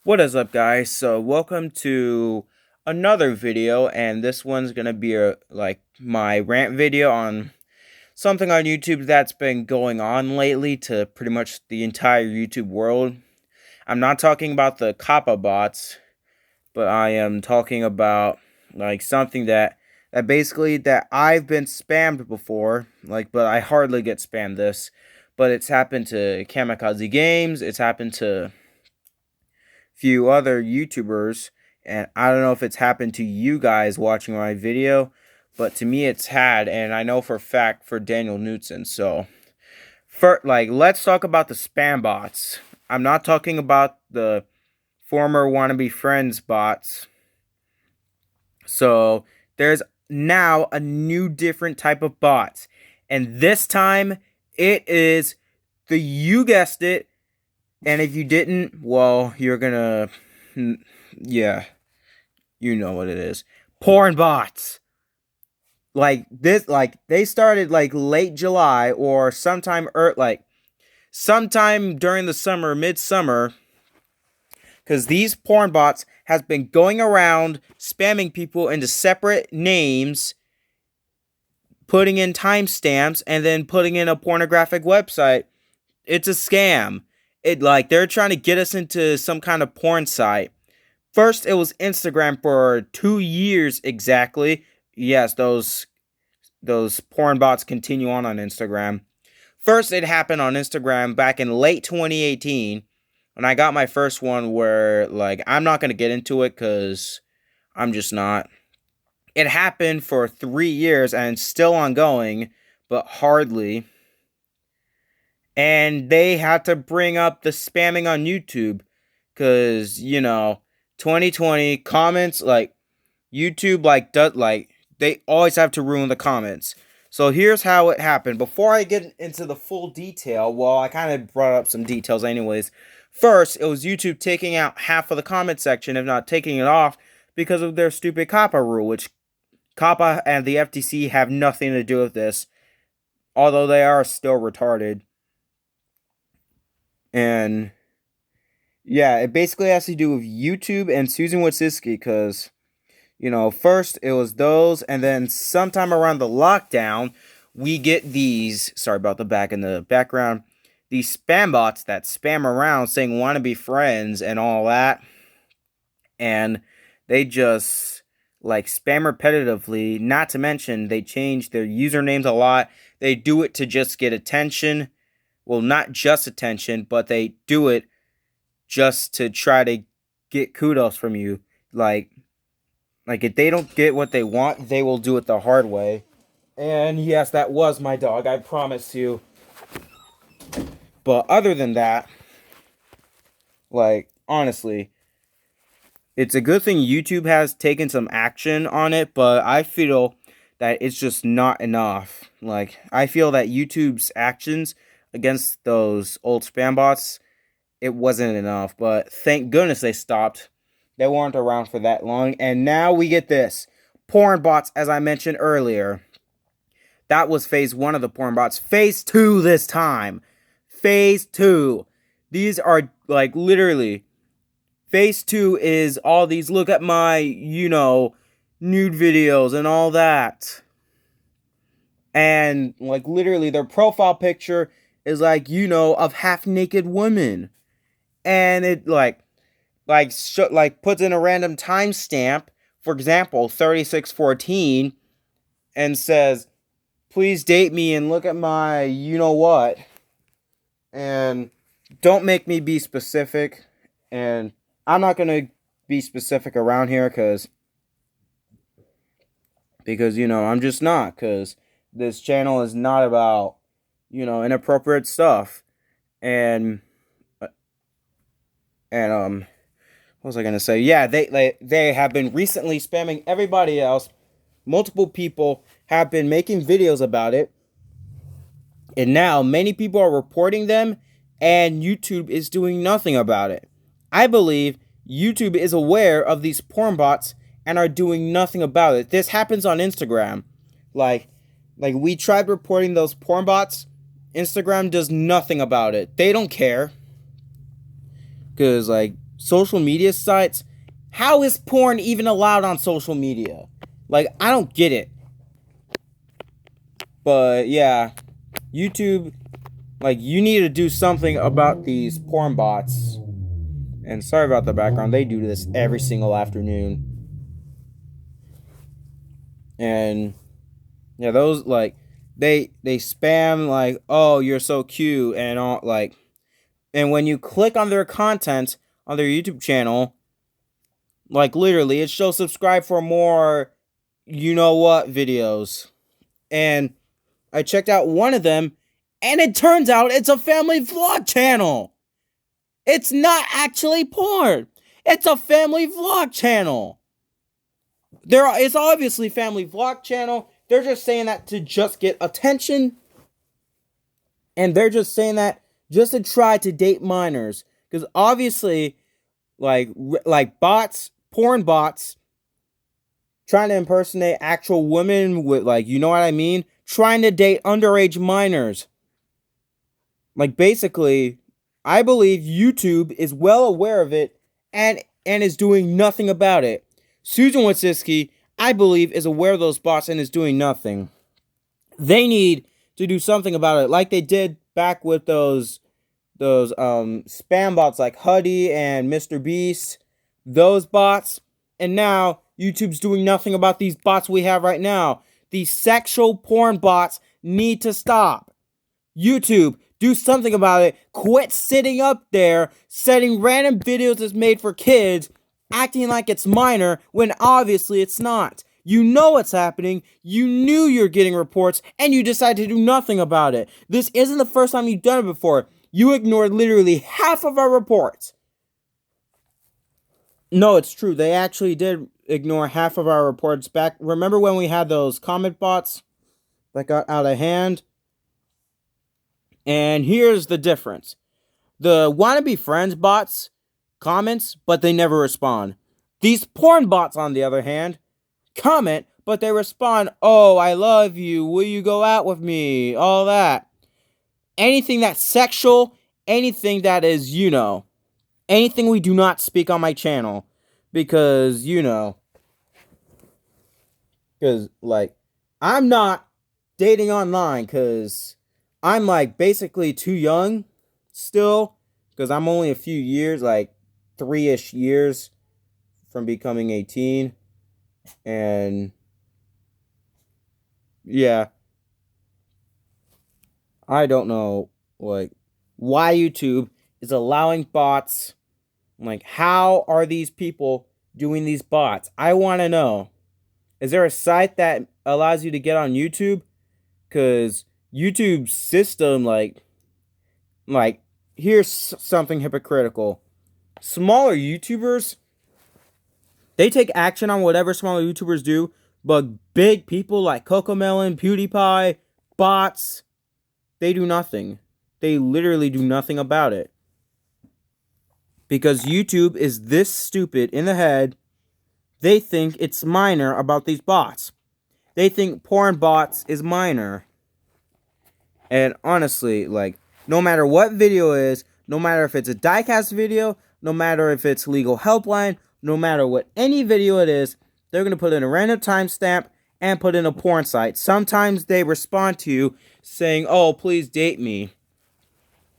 What is up, guys? So welcome to another video, and this one's gonna be my rant video on something on YouTube that's been going on lately to pretty much the entire YouTube world. I'm not talking about the Kappa bots, but I am talking about something that basically that I've been spammed before, but I hardly get spammed this, but it's happened to Kamikaze Games, it's happened to few other YouTubers, and I don't know if it's happened to you guys watching my video, but to me it's had, and I know for a fact for Daniel Knudsen. So, let's talk about the spam bots. I'm not talking about the former wannabe friends bots. So, there's now a new different type of bots, and this time it is you guessed it. And if you didn't, well, you're gonna, yeah, you know what it is. Porn bots. They started late July or sometime during the summer, midsummer, because these porn bots has been going around spamming people into separate names, putting in timestamps, and then putting in a pornographic website. It's a scam. They're trying to get us into some kind of porn site. First, it was Instagram for 2 years exactly. Yes, those porn bots continue on Instagram. First, it happened on Instagram back in late 2018 when I got my first one where, I'm not going to get into it because I'm just not. It happened for 3 years and it's still ongoing, but hardly. And they had to bring up the spamming on YouTube because 2020 comments, YouTube they always have to ruin the comments. So here's how it happened. Before I get into the full detail, well, I kind of brought up some details anyways. First, it was YouTube taking out half of the comment section, if not taking it off, because of their stupid COPPA rule, which COPPA and the FTC have nothing to do with this, although they are still retarded. And yeah, it basically has to do with YouTube and Susan Wojcicki because, first it was those, and then sometime around the lockdown, we get these, sorry about the back in the background, these spam bots that spam around saying want to be friends and all that. And they just spam repetitively, not to mention they change their usernames a lot. They do it to just get attention. Well, not just attention, but they do it just to try to get kudos from you. If they don't get what they want, they will do it the hard way. And yes, that was my dog, I promise you. But other than that, honestly, it's a good thing YouTube has taken some action on it, but I feel that it's just not enough. I feel that YouTube's actions against those old spam bots, it wasn't enough, but thank goodness they stopped. They weren't around for that long, and now we get this. Porn bots, as I mentioned earlier. That was phase 1 of the porn bots. Phase 2 this time. Phase 2. These are, literally, phase 2 is all these, look at my, nude videos and all that. And, literally, their profile picture is of half-naked women. And it puts in a random timestamp, for example, 3614, and says, please date me and look at my what. And don't make me be specific. And I'm not going to be specific around here because I'm just not, because this channel is not about inappropriate stuff. And what was I gonna say? Yeah, they have been recently spamming everybody else. Multiple people have been making videos about it, and now many people are reporting them, and YouTube is doing nothing about it. I believe YouTube is aware of these porn bots and are doing nothing about it. This happens on Instagram. We tried reporting those porn bots. Instagram does nothing about it. They don't care. Because, social media sites, how is porn even allowed on social media? Like, I don't get it. But yeah, YouTube, like, you need to do something about these porn bots. And sorry about the background, they do this every single afternoon. And yeah, those, like, they spam, like, oh, you're so cute, and all, like, and when you click on their content on their YouTube channel, like, literally, it shows subscribe for more you know what videos. And I checked out one of them, and it turns out it's a family vlog channel. It's not actually porn. It's a family vlog channel. It's obviously family vlog channel. They're just saying that to just get attention. And they're just saying that just to try to date minors. Because obviously, like bots, porn bots, trying to impersonate actual women with, like, you know what I mean? Trying to date underage minors. Like, basically, I believe YouTube is well aware of it and is doing nothing about it. Susan Wojcicki, I believe, is aware of those bots and is doing nothing. They need to do something about it, like they did back with those spam bots like Huddy and Mr. Beast, those bots. And now YouTube's doing nothing about these bots we have right now. These sexual porn bots need to stop. YouTube, do something about it. Quit sitting up there, setting random videos that's made for kids, acting like it's minor when obviously it's not. You know what's happening, you knew you're getting reports, and you decided to do nothing about it. This isn't the first time you've done it before. You ignored literally half of our reports. No, it's true. They actually did ignore half of our reports back. Remember when we had those comment bots that got out of hand? And here's the difference. The wannabe friends bots comments, but they never respond. These porn bots, on the other hand, comment, but they respond, oh, I love you, will you go out with me, all that. Anything that's sexual, anything that is, you know, anything we do not speak on my channel. Because, you know, because, like, I'm not dating online, because I'm, like, basically too young still, because I'm only a few years, like 3-ish years from becoming 18, and yeah, I don't know, like, why YouTube is allowing bots. Like, how are these people doing these bots? I want to know. Is there a site that allows you to get on YouTube? Because YouTube's system, like, here's something hypocritical. Smaller YouTubers, they take action on whatever smaller YouTubers do, but big people like Cocomelon, PewDiePie, bots, they do nothing. They literally do nothing about it. Because YouTube is this stupid in the head, they think it's minor about these bots. They think porn bots is minor. And honestly, like, no matter what video is, no matter if it's a diecast video, no matter if it's legal helpline, no matter what any video it is, they're going to put in a random timestamp and put in a porn site. Sometimes they respond to you saying, oh, please date me.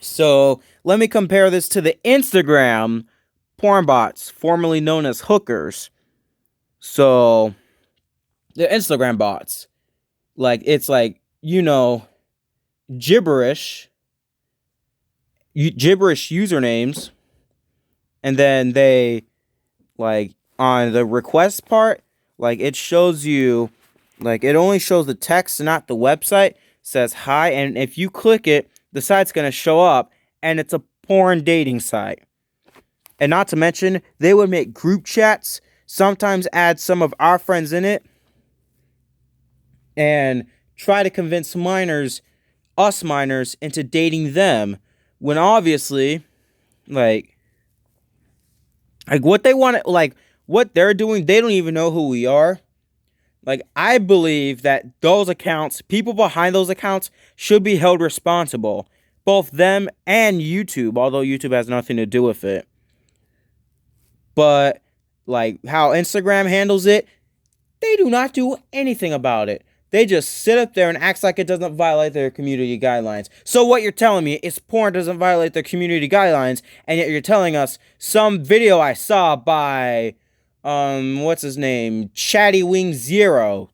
So let me compare this to the Instagram porn bots, formerly known as hookers. So the Instagram bots, like, it's like, you know, gibberish usernames, and then they, like, on the request part, like, it shows you, like, it only shows the text, not the website. It says hi, and if you click it, the site's gonna show up, and it's a porn dating site. And not to mention, they would make group chats, sometimes add some of our friends in it, and try to convince us minors, into dating them, when obviously, like what they want to, like, what they're doing, they don't even know who we are. Like, I believe that those accounts, people behind those accounts, should be held responsible. Both them and YouTube, although YouTube has nothing to do with it. But like how Instagram handles it, they do not do anything about it. They just sit up there and act like it doesn't violate their community guidelines. So what you're telling me is porn doesn't violate their community guidelines, and yet you're telling us some video I saw by, what's his name? Chatty Wing Zero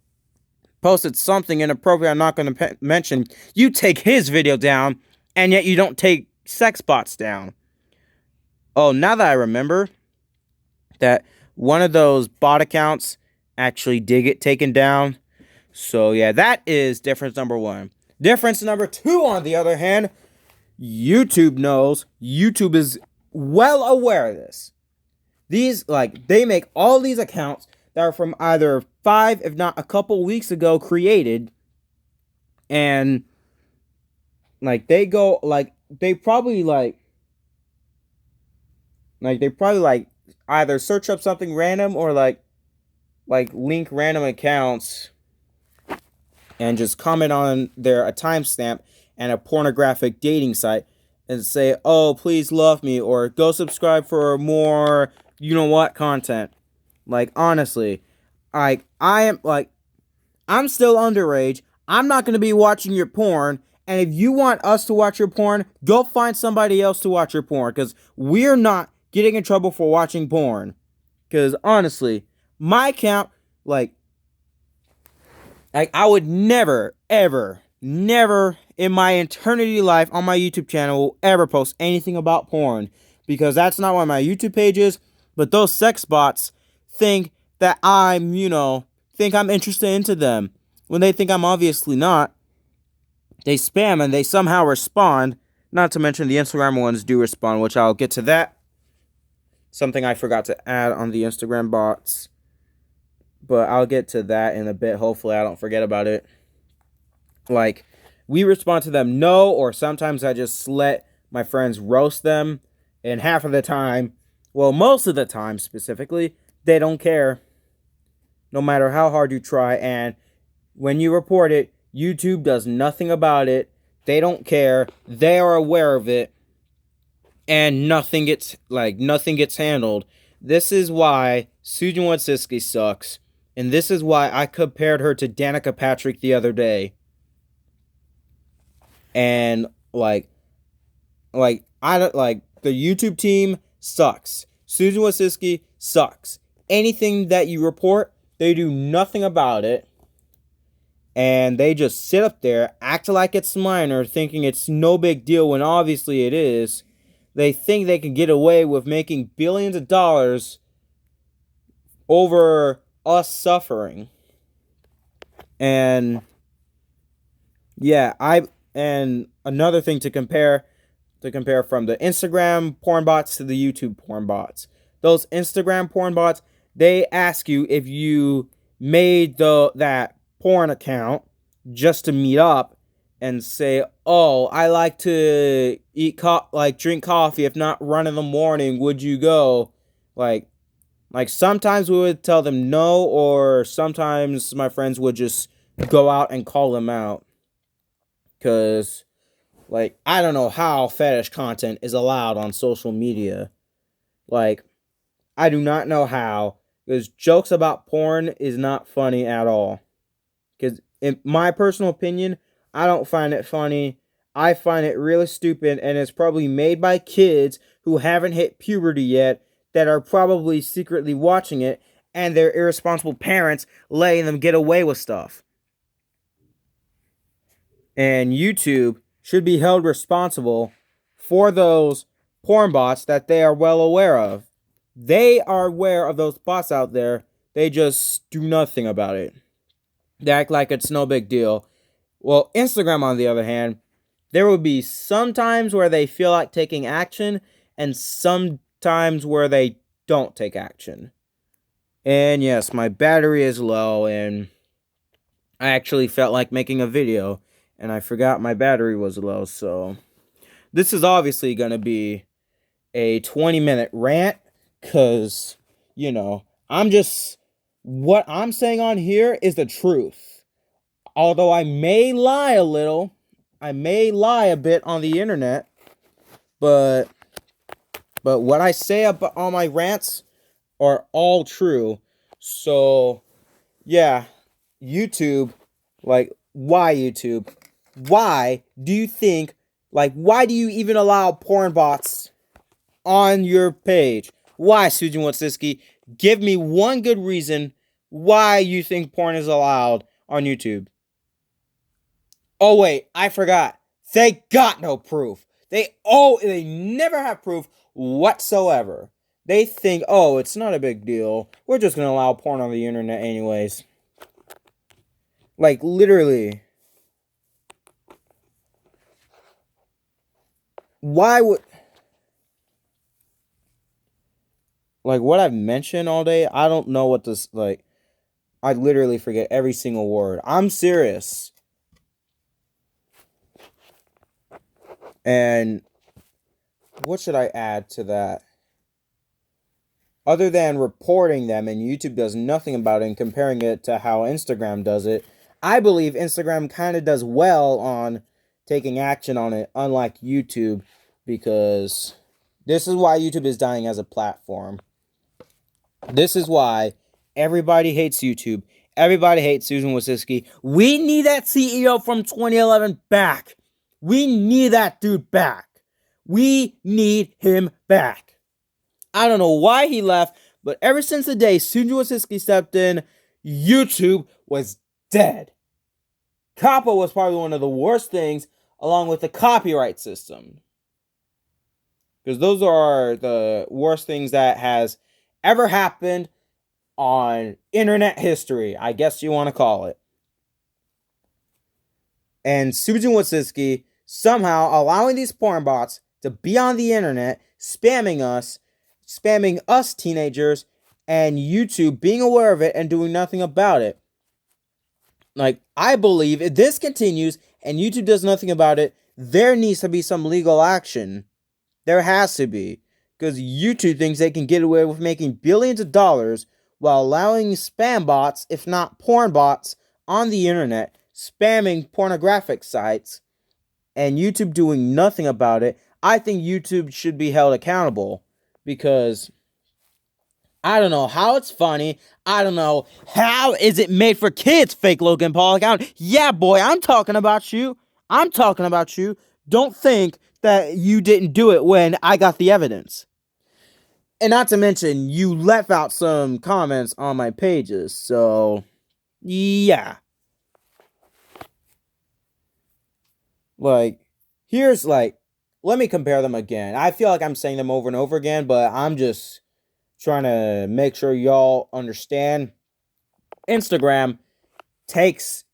posted something inappropriate I'm not going to mention. You take his video down, and yet you don't take sex bots down. Oh, now that I remember that one of those bot accounts actually did get taken down. So yeah, that is difference number one. Difference number two, on the other hand, YouTube knows. YouTube is well aware of this. These, like, they make all these accounts that are from either 5, if not a couple weeks ago, created. And, like, they go, like, they probably either search up something random or, like link random accounts and just comment on a timestamp and a pornographic dating site and say, oh, please love me, or go subscribe for more you-know-what content. Like, honestly, I'm still underage. I'm not going to be watching your porn, and if you want us to watch your porn, go find somebody else to watch your porn, because we're not getting in trouble for watching porn. Because, honestly, my account, I would never, ever, never in my eternity life on my YouTube channel ever post anything about porn, because that's not what my YouTube page is. But those sex bots think that I'm interested into them, when they think I'm obviously not. They spam and they somehow respond. Not to mention the Instagram ones do respond, which I'll get to that. Something I forgot to add on the Instagram bots. But I'll get to that in a bit. Hopefully I don't forget about it. Like, we respond to them no, or sometimes I just let my friends roast them. And half of the time, well, most of the time specifically, they don't care. No matter how hard you try. And when you report it, YouTube does nothing about it. They don't care. They are aware of it. And nothing gets handled. This is why Susan Wojcicki sucks. And this is why I compared her to Danica Patrick the other day. And the YouTube team sucks. Susan Wojcicki sucks. Anything that you report, they do nothing about it. And they just sit up there, act like it's minor, thinking it's no big deal when obviously it is. They think they can get away with making billions of dollars over us suffering. And yeah, and another thing to compare from the Instagram porn bots to the YouTube porn bots. Those Instagram porn bots, they ask you if you made that porn account just to meet up and say, oh, I like to drink coffee, if not run in the morning, would you go? Like sometimes we would tell them no, or sometimes my friends would just go out and call them out. Because, I don't know how fetish content is allowed on social media. I do not know how. Because jokes about porn is not funny at all. Because, in my personal opinion, I don't find it funny. I find it really stupid, and it's probably made by kids who haven't hit puberty yet, that are probably secretly watching it, and their irresponsible parents letting them get away with stuff. And YouTube should be held responsible for those porn bots that they are well aware of. They are aware of those bots out there. They just do nothing about it. They act like it's no big deal. Well, Instagram, on the other hand, there will be some times where they feel like taking action, and some times where they don't take action. And yes, my battery is low, and I actually felt like making a video, and I forgot my battery was low. So this is obviously going to be a 20-minute rant, because what I'm saying on here is the truth. Although I may lie a little, I may lie a bit on the internet, but what I say about all my rants are all true. So, yeah, YouTube, like, why YouTube? Why do you think, why do you even allow porn bots on your page? Why, Susan Watsiski? Give me one good reason why you think porn is allowed on YouTube. Oh, wait, I forgot. They got no proof. They never have proof whatsoever. They think, oh, it's not a big deal. We're just gonna allow porn on the internet anyways. Like, literally. Why would... Like, what I've mentioned all day, I don't know what this, like... I literally forget every single word. I'm serious. And what should I add to that? Other than reporting them, and YouTube does nothing about it, and comparing it to how Instagram does it, I believe Instagram kind of does well on taking action on it, unlike YouTube, because this is why YouTube is dying as a platform. This is why everybody hates YouTube. Everybody hates Susan Wojcicki. We need that CEO from 2011 back. We need that dude back. We need him back. I don't know why he left, but ever since the day Susan Wojcicki stepped in, YouTube was dead. COPPA was probably one of the worst things, along with the copyright system. Because those are the worst things that has ever happened on internet history, I guess you want to call it. And Susan Wojcicki somehow allowing these porn bots to be on the internet, spamming us teenagers, and YouTube being aware of it and doing nothing about it. Like, I believe if this continues and YouTube does nothing about it, there needs to be some legal action. There has to be. Because YouTube thinks they can get away with making billions of dollars while allowing spam bots, if not porn bots, on the internet, spamming pornographic sites, and YouTube doing nothing about it. I think YouTube should be held accountable, because I don't know how it's funny. I don't know how is it made for kids, fake Logan Paul account. Yeah, boy, I'm talking about you. I'm talking about you. Don't think that you didn't do it when I got the evidence. And not to mention, you left out some comments on my pages, so yeah. Like, here's let me compare them again. I feel like I'm saying them over and over again, but I'm just trying to make sure y'all understand. Instagram takes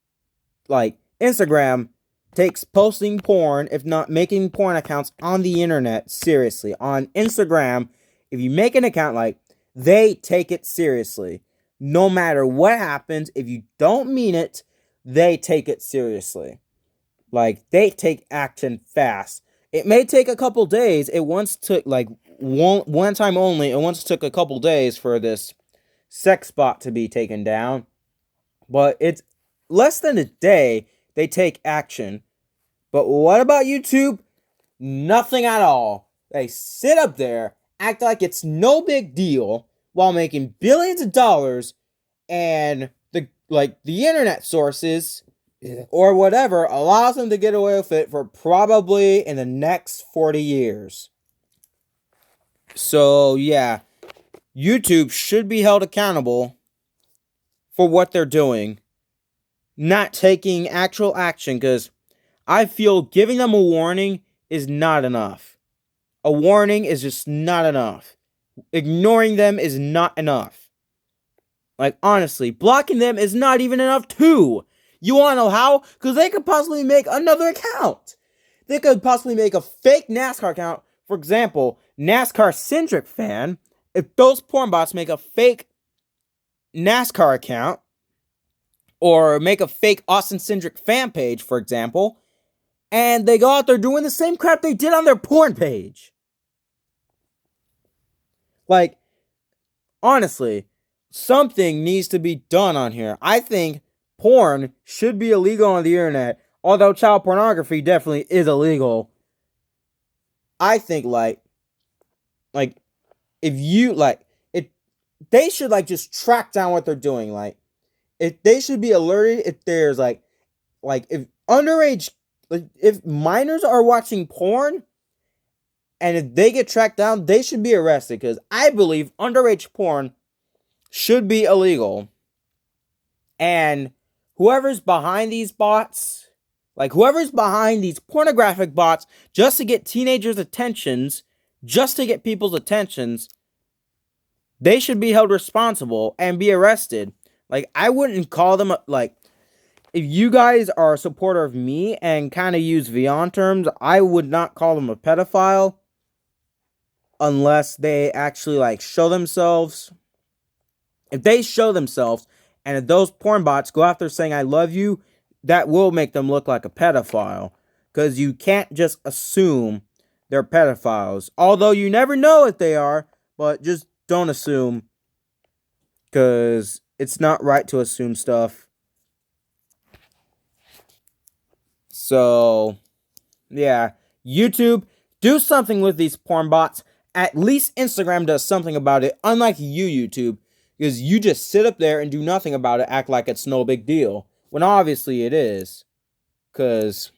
posting porn, if not making porn accounts on the internet, seriously. On Instagram, if you make an account, they take it seriously. No matter what happens, if you don't mean it, they take it seriously. They take action fast. It may take a couple days. It once took, one time only, it once took a couple days for this sex bot to be taken down. But it's less than a day they take action. But what about YouTube? Nothing at all. They sit up there, act like it's no big deal, while making billions of dollars, and the internet sources or whatever allows them to get away with it for probably in the next 40 years. So yeah, YouTube should be held accountable for what they're doing, not taking actual action, because I feel giving them a warning is not enough. A warning is just not enough. Ignoring them is not enough. Honestly, blocking them is not even enough too. You want to know how? Because they could possibly make another account. They could possibly make a fake NASCAR account. For example, NASCAR-centric fan. If those porn bots make a fake NASCAR account, or make a fake Austin-centric fan page, for example, and they go out there doing the same crap they did on their porn page. Honestly, something needs to be done on here. I think porn should be illegal on the internet, although child pornography definitely is illegal. I think if you they should like just track down what they're doing. Like, if they should be alerted if there's like if underage, like if minors are watching porn and if they get tracked down, they should be arrested because I believe underage porn should be illegal. And whoever's behind these bots, like whoever's behind these pornographic bots just to get teenagers' attentions, just to get people's attentions, they should be held responsible and be arrested. Like, I wouldn't call them, like, if you guys are a supporter of me and kind of use Beyond terms, I would not call them a pedophile unless they actually, like, show themselves. If they show themselves, and if those porn bots go after saying, I love you, that will make them look like a pedophile. Because you can't just assume they're pedophiles. Although you never know if they are, but just don't assume. Because it's not right to assume stuff. So, yeah. YouTube, do something with these porn bots. At least Instagram does something about it. Unlike you, YouTube. Because you just sit up there and do nothing about it. Act like it's no big deal. When obviously it is. Because,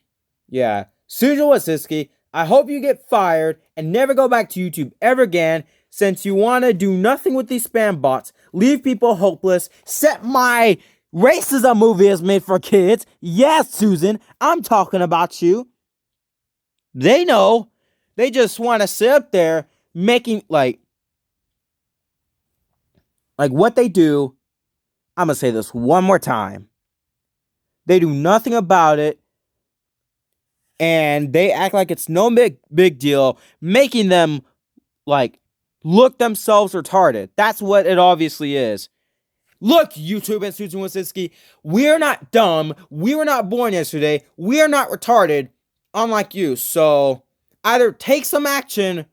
yeah. Susan Wasiski, I hope you get fired and never go back to YouTube ever again. Since you want to do nothing with these spam bots. Leave people hopeless. Set my racism movie is made for kids. Yes, Susan, I'm talking about you. They know. They just want to sit up there making, like what they do. I'm going to say this one more time. They do nothing about it. And they act like it's no big deal. Making them, like, look themselves retarded. That's what it obviously is. Look, YouTube and Susan Wasiski, we're not dumb. We were not born yesterday. We are not retarded, unlike you. So, either take some action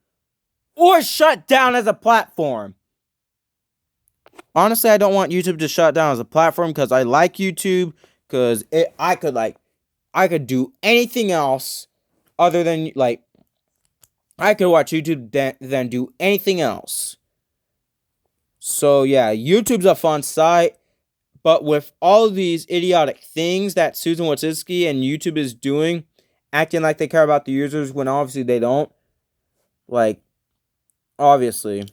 or shut down as a platform. Honestly, I don't want YouTube to shut down as a platform because I like YouTube. Because I could do anything else other than, like, I could watch YouTube than do anything else. So, yeah, YouTube's a fun site, but with all of these idiotic things that Susan Wasiski and YouTube is doing, acting like they care about the users when obviously they don't, like, obviously,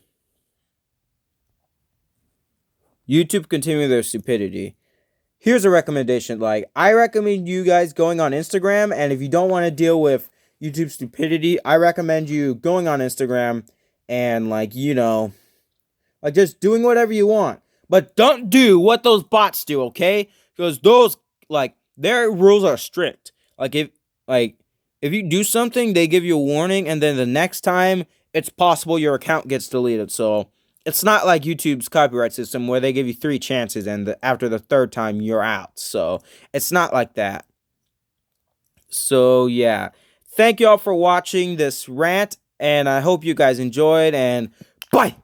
YouTube continue their stupidity. Here's a recommendation, like, I recommend you guys going on Instagram, and if you don't want to deal with YouTube stupidity, I recommend you going on Instagram and, like, you know, like, just doing whatever you want. But don't do what those bots do, okay? Because those, like, their rules are strict. Like, if you do something, they give you a warning, and then the next time, it's possible your account gets deleted. So, it's not like YouTube's copyright system where they give you 3 chances, and after the 3rd time, you're out. So, it's not like that. So, yeah. Thank you all for watching this rant, and I hope you guys enjoyed, and bye!